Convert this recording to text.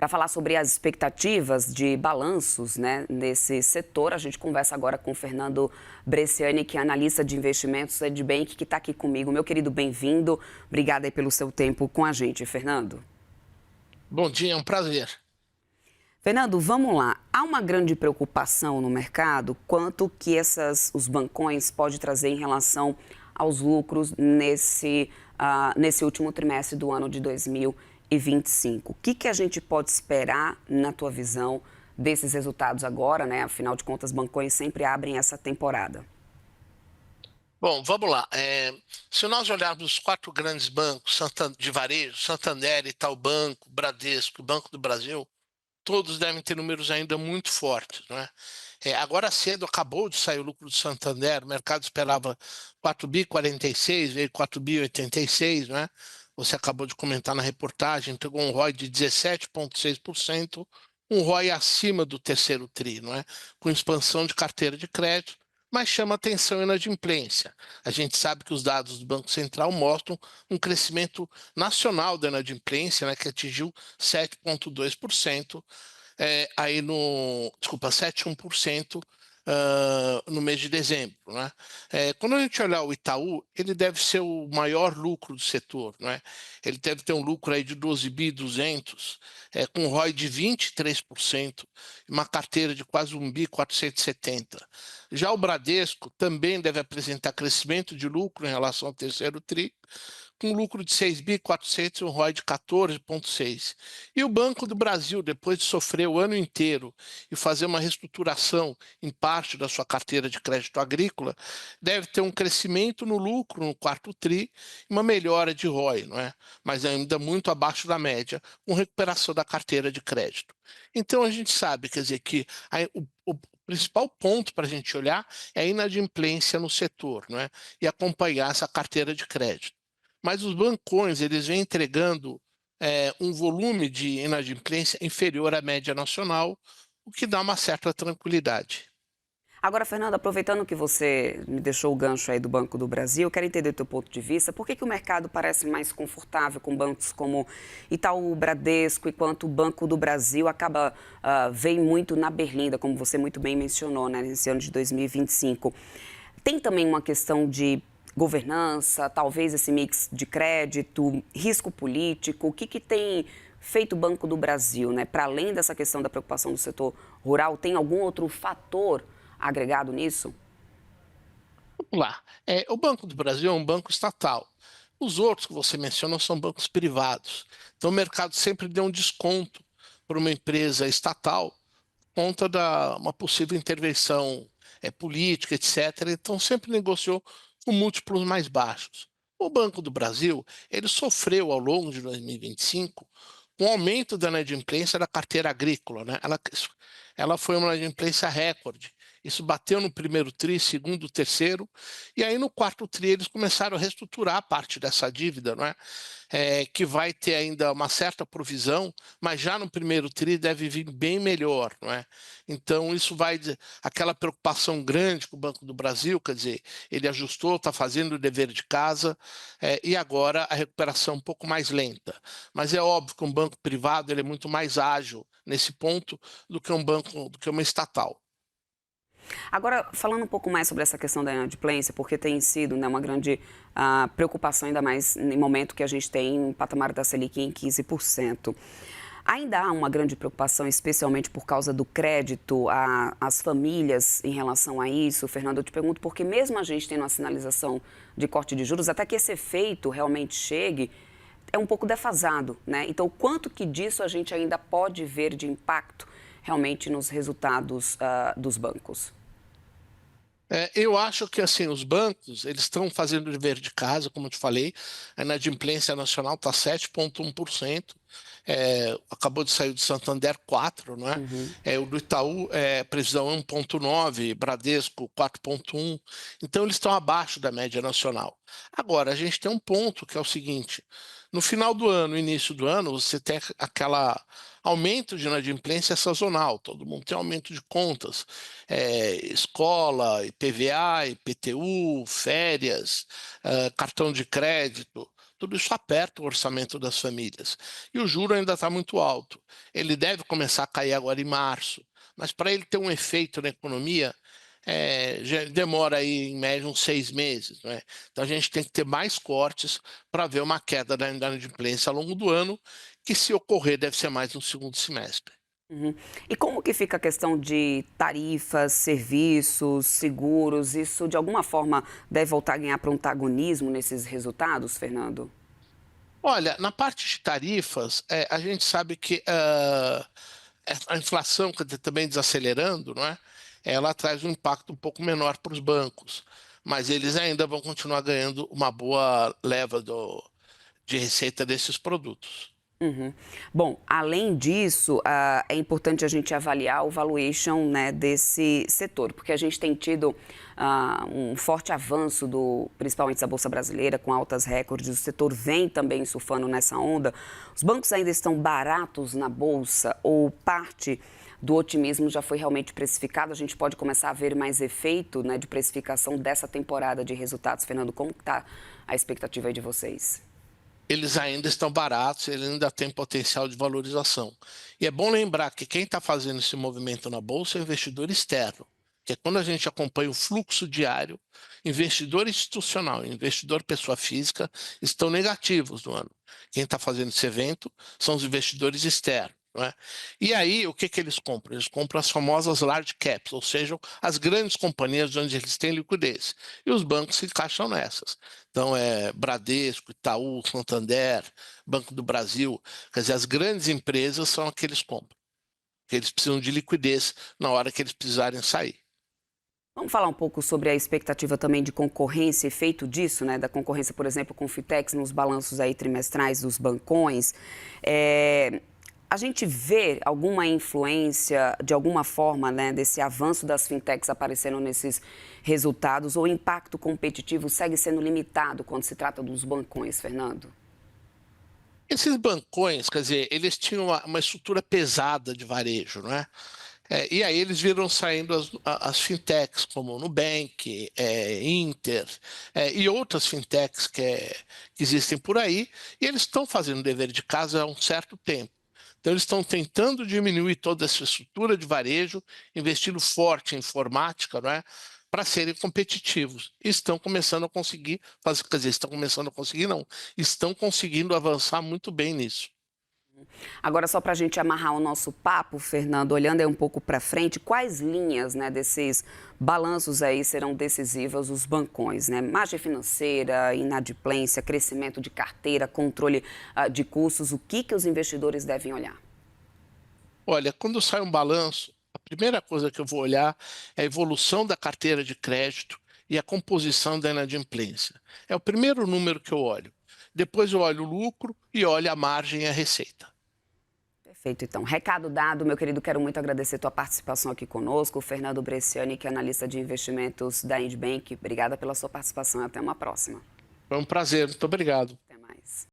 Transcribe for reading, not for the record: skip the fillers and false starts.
Para falar sobre as expectativas de balanços, né, nesse setor, a gente conversa agora com o Fernando Bresciani, que é analista de investimentos da Edbank, que está aqui comigo. Meu querido, bem-vindo. Obrigada aí pelo seu tempo com a gente, Fernando. Bom dia, é um prazer. Fernando, vamos lá. Há uma grande preocupação no mercado quanto que os bancões podem trazer em relação aos lucros nesse último trimestre do ano de 2025. O que a gente pode esperar, na tua visão, desses resultados agora, né? Afinal de contas, bancões sempre abrem essa temporada. Bom, vamos lá. Se nós olharmos os quatro grandes bancos de varejo, Santander, Itaú Banco, Bradesco e Banco do Brasil, todos devem ter números ainda muito fortes, não é? Agora cedo acabou de sair o lucro do Santander, o mercado esperava 4,46 bi, veio 4,86 bi, não é? Você acabou de comentar na reportagem, entregou um ROI de 17,6%, um ROI acima do terceiro tri, não é? Com expansão de carteira de crédito, mas chama atenção a inadimplência. A gente sabe que os dados do Banco Central mostram um crescimento nacional da inadimplência, né, que atingiu 7,2%, aí no, desculpa, 7,1%, no mês de dezembro, né? Quando a gente olhar o Itaú, ele deve ser o maior lucro do setor, né? Ele deve ter um lucro aí de 12.200, com um ROI de 23%, uma carteira de quase 1.470. Já o Bradesco também deve apresentar crescimento de lucro em relação ao terceiro tri, com lucro de 6.400 e um ROI de 14,6. E o Banco do Brasil, depois de sofrer o ano inteiro e fazer uma reestruturação em parte da sua carteira de crédito agrícola, deve ter um crescimento no lucro no quarto tri e uma melhora de ROI, não é? Mas ainda muito abaixo da média, com recuperação da carteira de crédito. Então a gente sabe, quer dizer, que o principal ponto para a gente olhar é a inadimplência no setor, não é? E acompanhar essa carteira de crédito. Mas os bancões, eles vêm entregando um volume de inadimplência inferior à média nacional, o que dá uma certa tranquilidade. Agora, Fernando, aproveitando que você me deixou o gancho aí do Banco do Brasil, eu quero entender o teu ponto de vista. Por que o mercado parece mais confortável com bancos como Itaú, Bradesco, enquanto o Banco do Brasil vem muito na berlinda, como você muito bem mencionou, né, nesse ano de 2025? Tem também uma questão de governança, talvez esse mix de crédito, risco político. O que tem feito o Banco do Brasil, né? Para além dessa questão da preocupação do setor rural, tem algum outro fator agregado nisso? Vamos lá. O Banco do Brasil é um banco estatal. Os outros que você mencionou são bancos privados. Então, o mercado sempre deu um desconto para uma empresa estatal por conta da uma possível intervenção política, etc. Então, sempre negociou com múltiplos mais baixos. O Banco do Brasil, ele sofreu ao longo de 2025 com o aumento da inadimplência da carteira agrícola, né? Ela foi uma inadimplência recorde. Isso bateu no primeiro tri, segundo, terceiro, e aí no quarto tri eles começaram a reestruturar parte dessa dívida, não é? Que vai ter ainda uma certa provisão, mas já no primeiro tri deve vir bem melhor, não é? Então isso vai, aquela preocupação grande com o Banco do Brasil, quer dizer, ele ajustou, está fazendo o dever de casa, e agora a recuperação um pouco mais lenta. Mas é óbvio que um banco privado ele é muito mais ágil nesse ponto do que um banco, do que uma estatal. Agora, falando um pouco mais sobre essa questão da inadimplência, porque tem sido, né, uma grande preocupação, ainda mais no momento que a gente tem um patamar da Selic em 15%. Ainda há uma grande preocupação, especialmente por causa do crédito às famílias em relação a isso. Fernando, eu te pergunto, porque mesmo a gente tendo uma sinalização de corte de juros, até que esse efeito realmente chegue, é um pouco defasado, né? Então, quanto que disso a gente ainda pode ver de impacto realmente nos resultados dos bancos? Eu acho que assim os bancos eles estão fazendo o dever de casa, como eu te falei, a inadimplência nacional está 7,1%, acabou de sair do Santander 4, não é? Uhum. O do Itaú previsão 1,9, Bradesco 4,1, então eles estão abaixo da média nacional. Agora a gente tem um ponto que é o seguinte: no final do ano, início do ano, você tem aquela aumento de inadimplência sazonal, todo mundo tem aumento de contas, escola, IPVA, IPTU, férias, cartão de crédito, tudo isso aperta o orçamento das famílias. E o juro ainda está muito alto. Ele deve começar a cair agora em março, mas para ele ter um efeito na economia, já demora aí em média uns 6 meses, não é? Então a gente tem que ter mais cortes para ver uma queda da inadimplência ao longo do ano, que se ocorrer deve ser mais no segundo semestre. Uhum. E como que fica a questão de tarifas, serviços, seguros? Isso, de alguma forma, deve voltar a ganhar protagonismo nesses resultados, Fernando? Olha, na parte de tarifas, a gente sabe que a inflação, quer dizer, também desacelerando, não é? Ela traz um impacto um pouco menor para os bancos, mas eles ainda vão continuar ganhando uma boa leva de receita desses produtos. Uhum. Bom, além disso, é importante a gente avaliar o valuation, né, desse setor, porque a gente tem tido um forte avanço principalmente da Bolsa Brasileira, com altas recordes. O setor vem também surfando nessa onda. Os bancos ainda estão baratos na Bolsa ou parte do otimismo já foi realmente precificado? A gente pode começar a ver mais efeito, né, de precificação dessa temporada de resultados. Fernando, como está a expectativa aí de vocês? Eles ainda estão baratos, eles ainda têm potencial de valorização. E é bom lembrar que quem está fazendo esse movimento na Bolsa é o investidor externo, que é quando a gente acompanha o fluxo diário, investidor institucional e investidor pessoa física estão negativos no ano. Quem está fazendo esse evento são os investidores externos. Não é? E aí, o que eles compram? Eles compram as famosas large caps, ou seja, as grandes companhias onde eles têm liquidez. E os bancos se encaixam nessas. Então, Bradesco, Itaú, Santander, Banco do Brasil. Quer dizer, as grandes empresas são aqueles que eles compram, que eles precisam de liquidez na hora que eles precisarem sair. Vamos falar um pouco sobre a expectativa também de concorrência, efeito disso, né? Da concorrência, por exemplo, com o Fitex nos balanços aí trimestrais dos bancões. A gente vê alguma influência, de alguma forma, né, desse avanço das fintechs aparecendo nesses resultados, ou o impacto competitivo segue sendo limitado quando se trata dos bancões, Fernando? Esses bancões, quer dizer, eles tinham uma estrutura pesada de varejo, não é? E aí eles viram saindo as fintechs, como o Nubank, Inter, e outras fintechs que existem por aí, e eles estão fazendo o dever de casa há um certo tempo. Então, eles estão tentando diminuir toda essa estrutura de varejo, investindo forte em informática, não é? Para serem competitivos. E estão começando a conseguir fazer, quer dizer, estão começando a conseguir, não, estão conseguindo avançar muito bem nisso. Agora, só para a gente amarrar o nosso papo, Fernando, olhando aí um pouco para frente, quais linhas, né, desses balanços aí serão decisivas os bancões, né? Margem financeira, inadimplência, crescimento de carteira, controle de custos, o que os investidores devem olhar? Olha, quando sai um balanço, a primeira coisa que eu vou olhar é a evolução da carteira de crédito e a composição da inadimplência. É o primeiro número que eu olho. Depois eu olho o lucro e olho a margem e a receita. Perfeito, então. Recado dado, meu querido, quero muito agradecer a tua participação aqui conosco. O Fernando Bresciani, que é analista de investimentos da Indebank. Obrigada pela sua participação e até uma próxima. Foi um prazer, muito obrigado. Até mais.